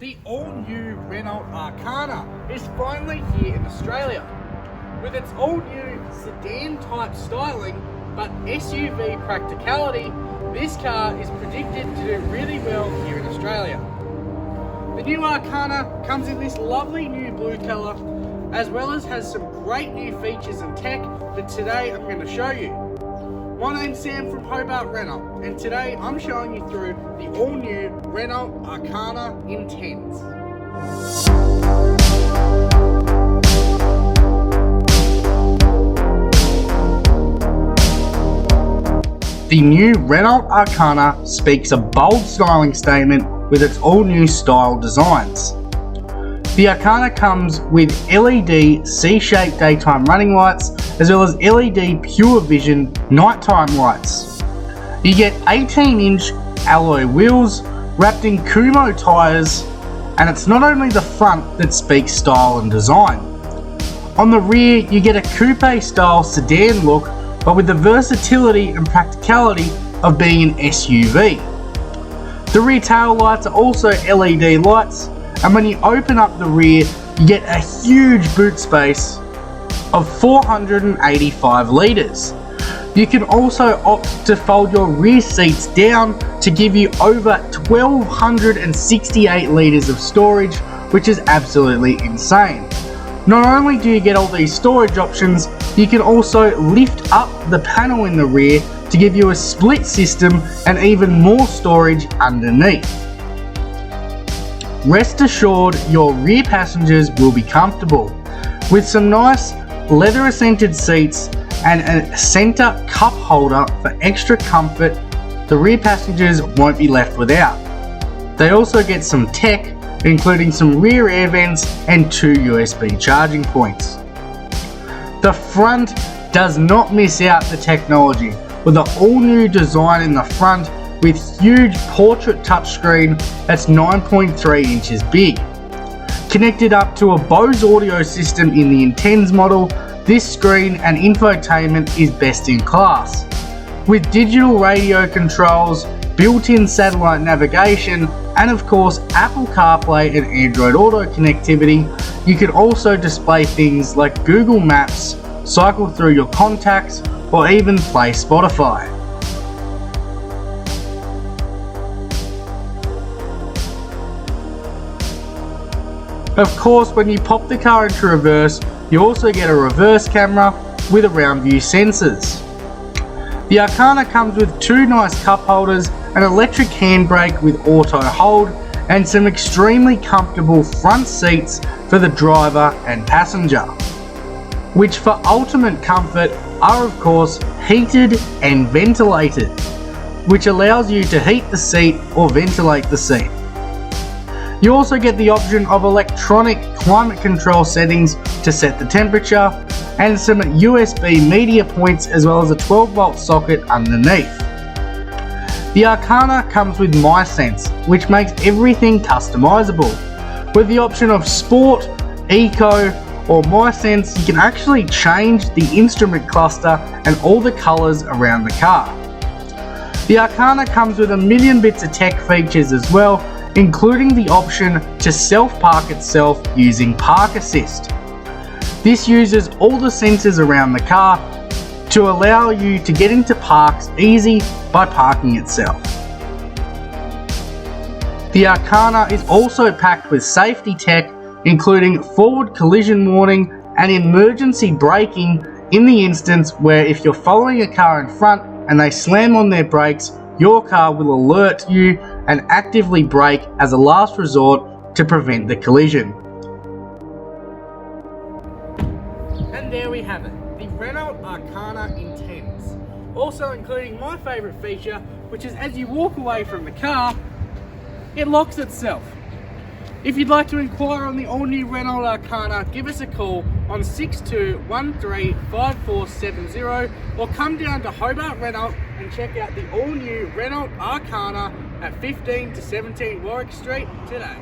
The all-new Renault Arkana is finally here in Australia. With its all-new sedan-type styling but SUV practicality, this car is predicted to do really well here in Australia. The new Arkana comes in this lovely new blue colour, as well as has some great new features and tech that today I'm going to show you. My name's Sam from Hobart Renault, and today I'm showing you through the all-new Renault Arkana Intens. The new Renault Arkana speaks a bold styling statement with its all-new style designs. The Arkana comes with LED C-shaped daytime running lights as well as LED pure vision nighttime lights. You get 18-inch alloy wheels wrapped in Kumho tyres, and it's not only the front that speaks style and design. On the rear you get a coupe style sedan look, but with the versatility and practicality of being an SUV. The rear tail lights are also LED lights, and when you open up the rear you get a huge boot space of 485 litres. You can also opt to fold your rear seats down to give you over 1268 litres of storage, which is absolutely insane. Not only do you get all these storage options, you can also lift up the panel in the rear to give you a split system and even more storage underneath. Rest assured your rear passengers will be comfortable. With some nice leather scented seats and a centre cup holder for extra comfort, the rear passengers won't be left without. They also get some tech, including some rear air vents and 2 USB charging points. The front does not miss out the technology, with an all-new design in the front with huge portrait touchscreen that's 9.3 inches big. Connected up to a Bose audio system in the Intens model, this screen and infotainment is best in class. With digital radio controls, built-in satellite navigation, and of course Apple CarPlay and Android Auto connectivity, you can also display things like Google Maps, cycle through your contacts, or even play Spotify. Of course, when you pop the car into reverse, you also get a reverse camera with around view sensors. The Arkana comes with 2 nice cup holders, an electric handbrake with auto hold, and some extremely comfortable front seats for the driver and passenger, which for ultimate comfort are of course heated and ventilated, which allows you to heat the seat or ventilate the seat. You also get the option of electronic climate control settings to set the temperature, and some USB media points as well as a 12-volt socket underneath. The Arkana comes with MySense, which makes everything customizable. With the option of Sport, Eco or MySense, you can actually change the instrument cluster and all the colours around the car. The Arkana comes with a million bits of tech features as well, including the option to self-park itself using Park Assist. This uses all the sensors around the car to allow you to get into parks easy by parking itself. The Arkana is also packed with safety tech, including forward collision warning and emergency braking in the instance where if you're following a car in front and they slam on their brakes, your car will alert you and actively brake as a last resort to prevent the collision. And there we have it, the Renault Arkana Intens. Also including my favourite feature, which is as you walk away from the car, it locks itself. If you'd like to inquire on the all-new Renault Arkana, give us a call on 62135470 or come down to Hobart Renault and check out the all-new Renault Arkana at 15 to 17 Warwick Street today.